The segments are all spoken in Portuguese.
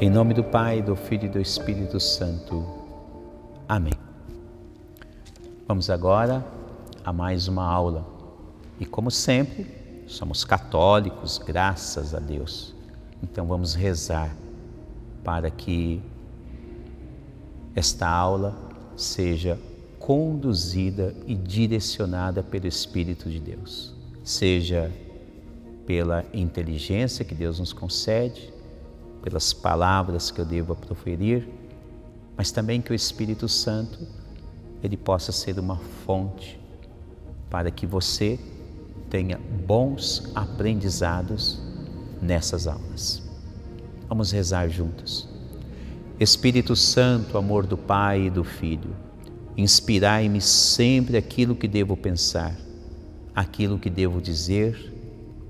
Em nome do Pai, do Filho e do Espírito Santo. Amém. Vamos agora a mais uma aula. E como sempre, somos católicos, graças a Deus. Então vamos rezar para que esta aula seja conduzida e direcionada pelo Espírito de Deus. Seja pela inteligência que Deus nos concede, pelas palavras que eu devo proferir, mas também que o Espírito Santo, ele possa ser uma fonte para que você tenha bons aprendizados nessas aulas. Vamos rezar juntos. Espírito Santo, amor do Pai e do Filho, inspirai-me sempre aquilo que devo pensar, aquilo que devo dizer,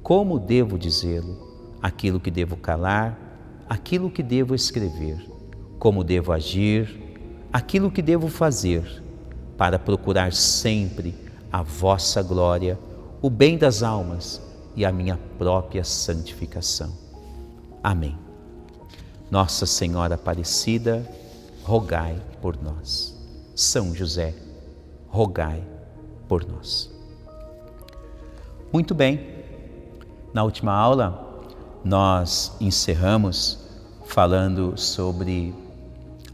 como devo dizê-lo, aquilo que devo calar, aquilo que devo escrever, como devo agir, aquilo que devo fazer, para procurar sempre a vossa glória, o bem das almas e a minha própria santificação. Amém. Nossa Senhora Aparecida, rogai por nós. São José, rogai por nós. Muito bem, na última aula, nós encerramos falando sobre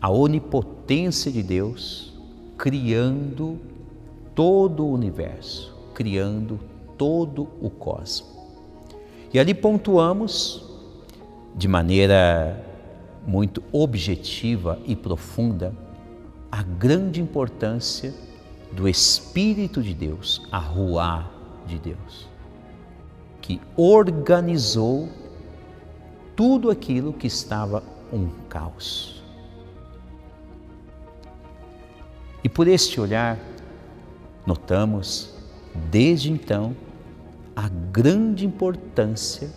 a onipotência de Deus criando todo o universo, criando todo o cosmos. E ali pontuamos de maneira muito objetiva e profunda a grande importância do Espírito de Deus, a Ruá de Deus, que organizou tudo aquilo que estava um caos. E por este olhar, notamos, desde então, a grande importância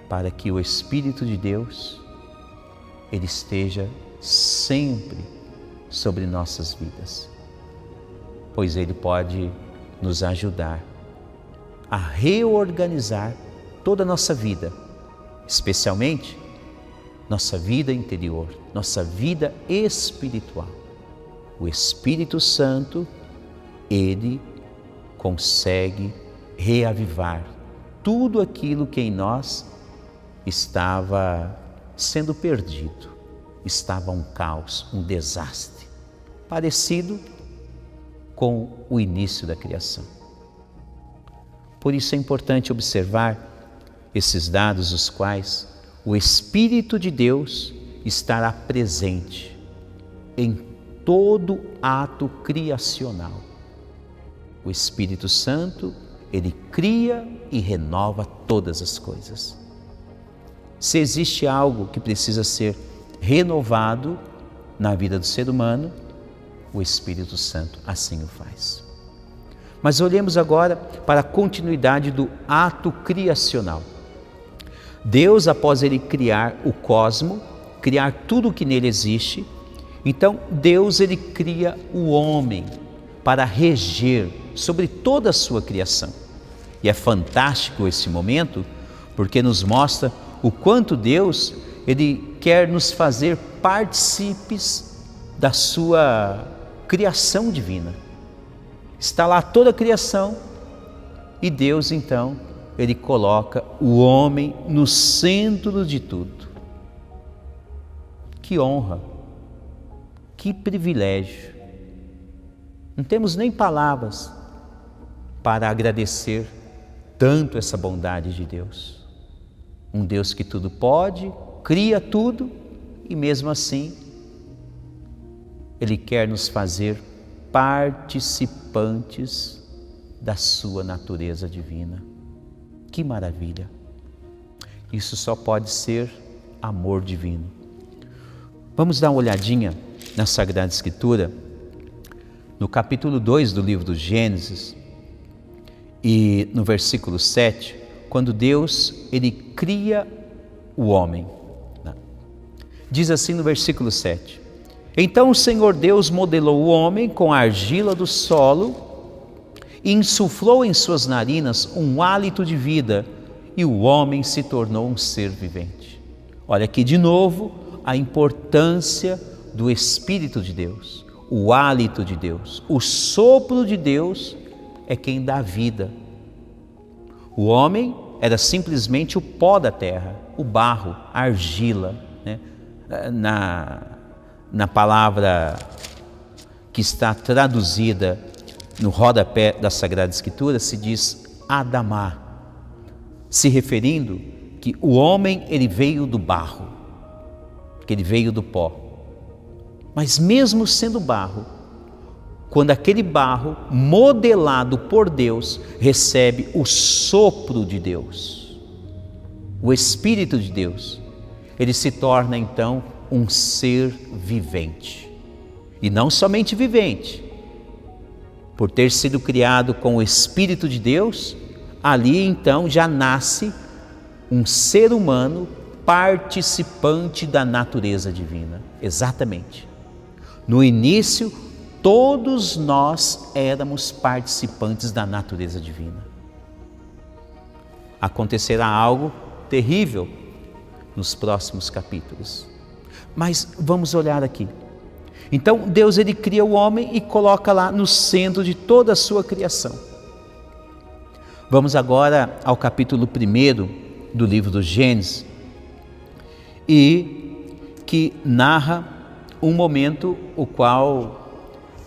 para que o Espírito de Deus, ele esteja sempre sobre nossas vidas, pois ele pode nos ajudar a reorganizar toda a nossa vida, especialmente nossa vida interior, nossa vida espiritual. O Espírito Santo, ele consegue reavivar tudo aquilo que em nós estava sendo perdido, estava um caos, um desastre, parecido com o início da criação. Por isso é importante observar esses dados, os quais o Espírito de Deus estará presente em todo ato criacional. O Espírito Santo, ele cria e renova todas as coisas. Se existe algo que precisa ser renovado na vida do ser humano, o Espírito Santo assim o faz. Mas olhemos agora para a continuidade do ato criacional. Deus, após ele criar o cosmos, criar tudo o que nele existe, então Deus ele cria o homem para reger sobre toda a sua criação. E é fantástico esse momento, porque nos mostra o quanto Deus ele quer nos fazer partícipes da sua criação divina. Está lá toda a criação e Deus então, ele coloca o homem no centro de tudo. Que honra, que privilégio. Não temos nem palavras para agradecer tanto essa bondade de Deus. Um Deus que tudo pode, cria tudo e mesmo assim ele quer nos fazer participantes da sua natureza divina. Que maravilha! Isso só pode ser amor divino. Vamos dar uma olhadinha na Sagrada Escritura, no capítulo 2 do livro do Gênesis, E no versículo 7, quando Deus, Ele cria o homem. Diz assim no versículo 7: Então o Senhor Deus modelou o homem com a argila do solo e insuflou em suas narinas um hálito de vida, e o homem se tornou um ser vivente. Olha aqui de novo a importância do Espírito de Deus, o hálito de Deus, o sopro de Deus é quem dá vida. O homem era simplesmente o pó da terra, o barro, a argila, né? Na palavra que está traduzida no rodapé da Sagrada Escritura se diz Adamá, se referindo que o homem ele veio do barro, que ele veio do pó. Mas mesmo sendo barro, quando aquele barro modelado por Deus recebe o sopro de Deus, o Espírito de Deus, ele se torna então um ser vivente. E não somente vivente, por ter sido criado com o Espírito de Deus, ali então já nasce um ser humano participante da natureza divina. Exatamente. No início, todos nós éramos participantes da natureza divina. Acontecerá algo terrível nos próximos capítulos. Mas vamos olhar aqui. Então Deus ele cria o homem e coloca lá no centro de toda a sua criação. Vamos agora ao capítulo 1 do livro do Gênesis, e que narra um momento o qual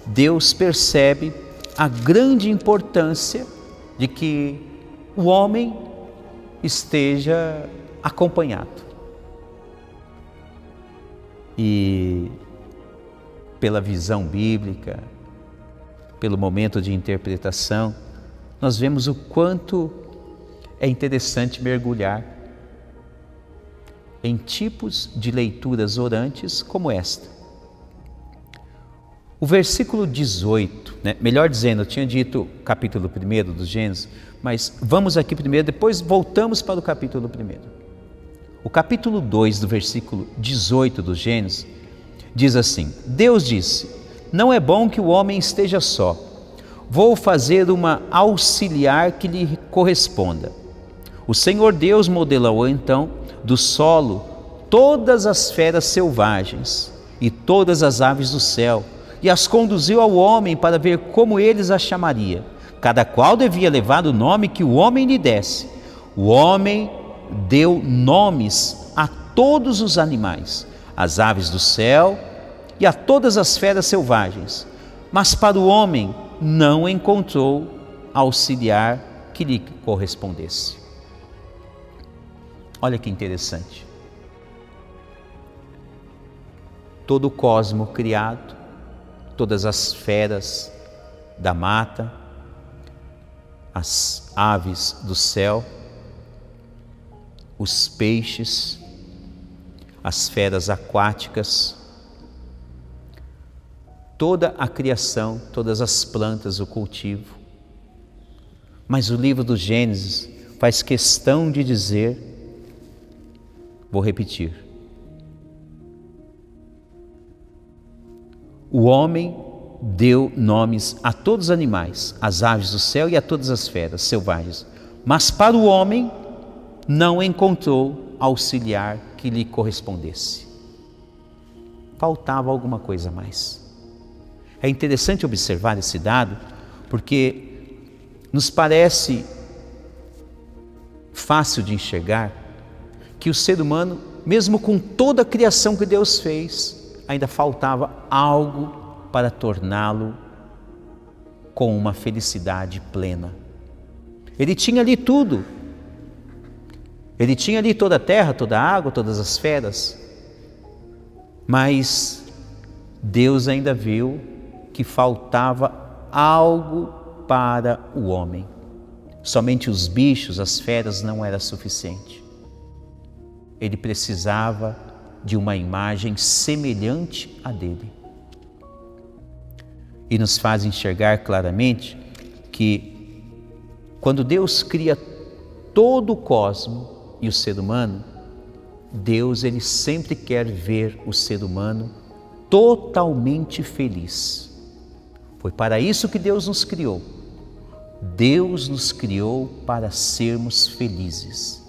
Deus percebe a grande importância de que o homem esteja acompanhado. E pela visão bíblica, pelo momento de interpretação, nós vemos o quanto é interessante mergulhar em tipos de leituras orantes como esta. O versículo 18, melhor dizendo, eu tinha dito capítulo 1 do Gênesis, mas vamos aqui primeiro, depois voltamos para o capítulo 1. O capítulo 2 do versículo 18 do Gênesis diz assim: Deus disse, não é bom que o homem esteja só, vou fazer uma auxiliar que lhe corresponda. O Senhor Deus modelou então do solo todas as feras selvagens e todas as aves do céu, e as conduziu ao homem para ver como eles a chamaria. Cada qual devia levar o nome que o homem lhe desse. O homem deu nomes a todos os animais, às aves do céu e a todas as feras selvagens. Mas para o homem não encontrou auxiliar que lhe correspondesse. Olha que interessante. Todo o cosmo criado, todas as feras da mata, as aves do céu, os peixes, as feras aquáticas, toda a criação, todas as plantas, o cultivo. Mas o livro do Gênesis faz questão de dizer, vou repetir, o homem deu nomes a todos os animais, às aves do céu e a todas as feras selvagens, mas para o homem não encontrou auxiliar que lhe correspondesse. Faltava alguma coisa a mais. É interessante observar esse dado, porque nos parece fácil de enxergar que o ser humano, mesmo com toda a criação que Deus fez, ainda faltava algo para torná-lo com uma felicidade plena. Ele tinha ali tudo. Ele tinha ali toda a terra, toda a água, todas as feras. Mas Deus ainda viu que faltava algo para o homem. Somente os bichos, as feras não era suficiente. Ele precisava de uma imagem semelhante à dele. E nos faz enxergar claramente que Quando Deus cria todo o cosmo e o ser humano, Deus ele sempre quer ver o ser humano totalmente feliz. Foi para isso que Deus nos criou. Deus nos criou para sermos felizes.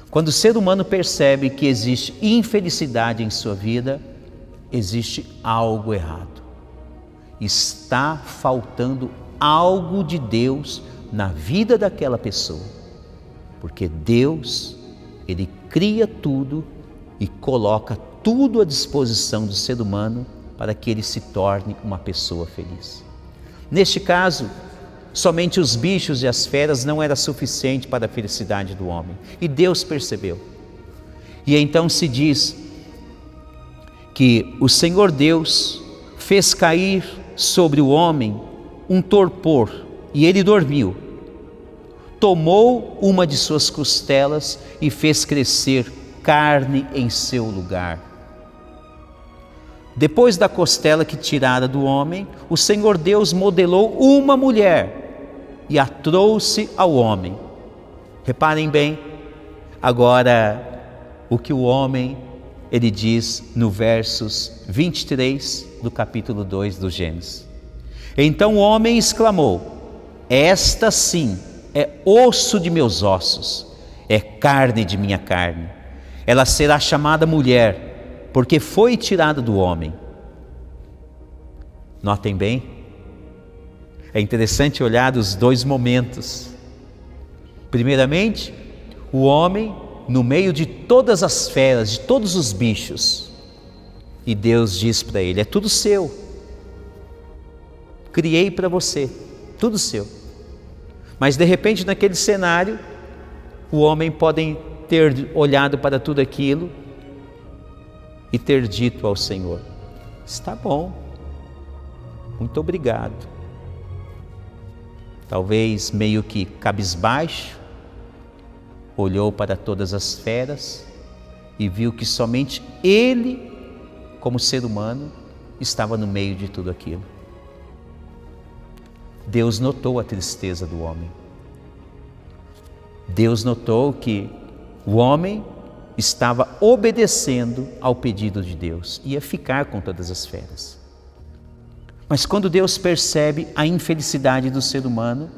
Quando o ser humano percebe que existe infelicidade em sua vida, existe algo errado. Está faltando algo de Deus na vida daquela pessoa. Porque Deus, ele cria tudo e coloca tudo à disposição do ser humano para que ele se torne uma pessoa feliz. Neste caso, somente os bichos e as feras não era suficiente para a felicidade do homem. E Deus percebeu. E então se diz que o Senhor Deus fez cair sobre o homem um torpor e ele dormiu. Tomou uma de suas costelas e fez crescer carne em seu lugar. Depois da costela que tirara do homem, o Senhor Deus modelou uma mulher e a trouxe ao homem. Reparem bem, agora o que o homem, ele diz no versos 23 do capítulo 2 do Gênesis. Então o homem exclamou: esta sim é osso de meus ossos, é carne de minha carne. Ela será chamada mulher, porque foi tirada do homem. Notem bem, é interessante olhar os dois momentos. Primeiramente, o homem no meio de todas as feras, de todos os bichos, e Deus diz para ele: é tudo seu, criei para você, tudo seu. Mas de repente naquele cenário, o homem pode ter olhado para tudo aquilo e ter dito ao Senhor: está bom, muito obrigado. Talvez meio que cabisbaixo, olhou para todas as feras e viu que somente ele, como ser humano, estava no meio de tudo aquilo. Deus notou a tristeza do homem. Deus notou que o homem estava obedecendo ao pedido de Deus, ia ficar com todas as feras. Mas quando Deus percebe a infelicidade do ser humano,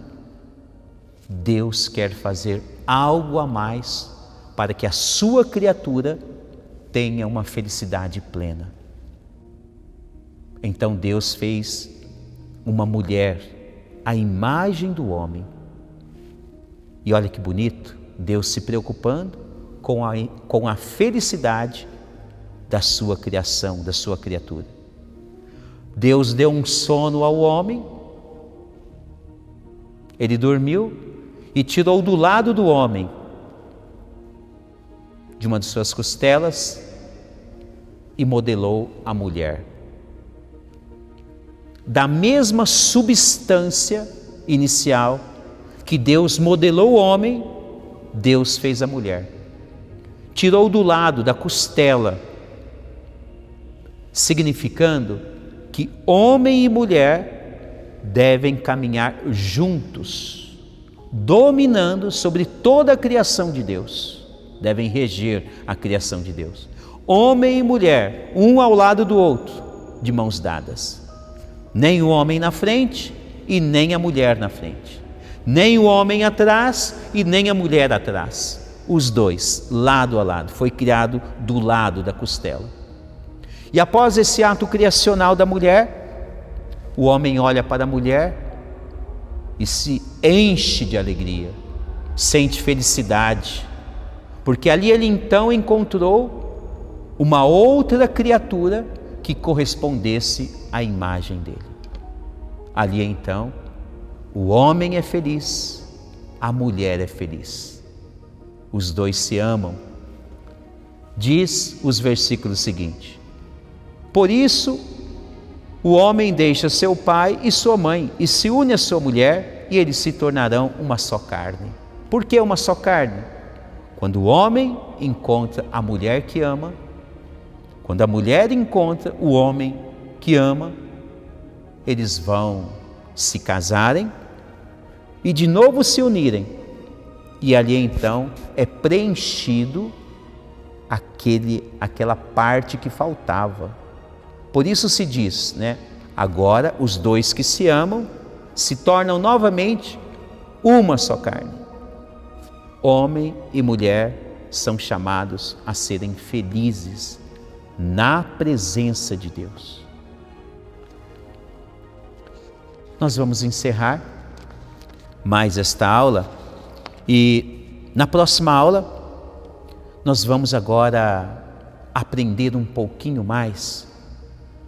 Deus quer fazer algo a mais para que a sua criatura tenha uma felicidade plena. Então Deus fez uma mulher à imagem do homem. E olha que bonito, Deus se preocupando com a felicidade da sua criação, da sua criatura. Deus deu um sono ao homem, ele dormiu e tirou do lado do homem, de uma de suas costelas, e modelou a mulher. Da mesma substância inicial que Deus modelou o homem, Deus fez a mulher. Tirou do lado da costela, significando que homem e mulher devem caminhar juntos, dominando sobre toda a criação de Deus, devem reger a criação de Deus. Homem e mulher, um ao lado do outro, de mãos dadas. Nem o homem na frente e nem a mulher na frente. Nem o homem atrás e nem a mulher atrás. Os dois, lado a lado, foi criado do lado da costela. E após esse ato criacional da mulher, o homem olha para a mulher e se enche de alegria, sente felicidade, porque ali ele então encontrou uma outra criatura que correspondesse à imagem dele. Ali então, o homem é feliz, a mulher é feliz. Os dois se amam. Diz os versículos seguintes: por isso, o homem deixa seu pai e sua mãe e se une à sua mulher e eles se tornarão uma só carne. Por que uma só carne? Quando o homem encontra a mulher que ama, quando a mulher encontra o homem que ama, eles vão se casarem e de novo se unirem. E ali então é preenchido aquela parte que faltava. Por isso se diz, né? Agora os dois que se amam se tornam novamente uma só carne. Homem e mulher são chamados a serem felizes na presença de Deus. Nós vamos encerrar mais esta aula e na próxima aula nós vamos agora aprender um pouquinho mais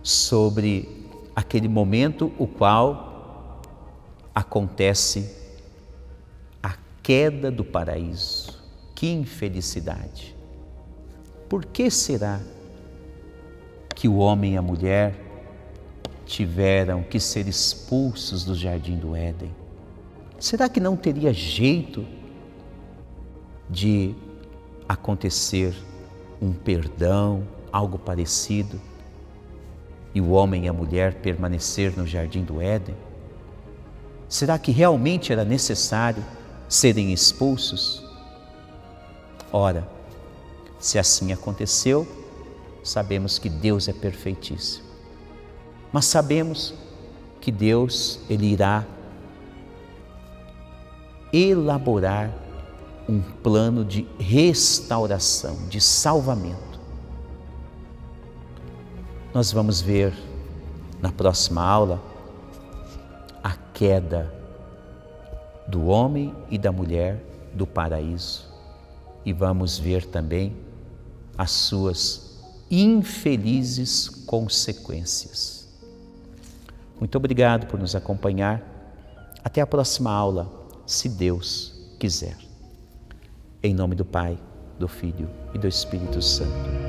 sobre aquele momento o qual acontece a queda do paraíso. Que infelicidade! Por que será que o homem e a mulher tiveram que ser expulsos do jardim do Éden? Será que não teria jeito de acontecer um perdão, algo parecido, e o homem e a mulher permanecer no jardim do Éden? Será que realmente era necessário serem expulsos? Ora, se assim aconteceu, sabemos que Deus é perfeitíssimo. Mas sabemos que Deus, Ele irá elaborar um plano de restauração, de salvamento. Nós vamos ver na próxima aula a queda do homem e da mulher do paraíso e vamos ver também as suas infelizes consequências. Muito obrigado por nos acompanhar. Até a próxima aula, se Deus quiser. Em nome do Pai, do Filho e do Espírito Santo.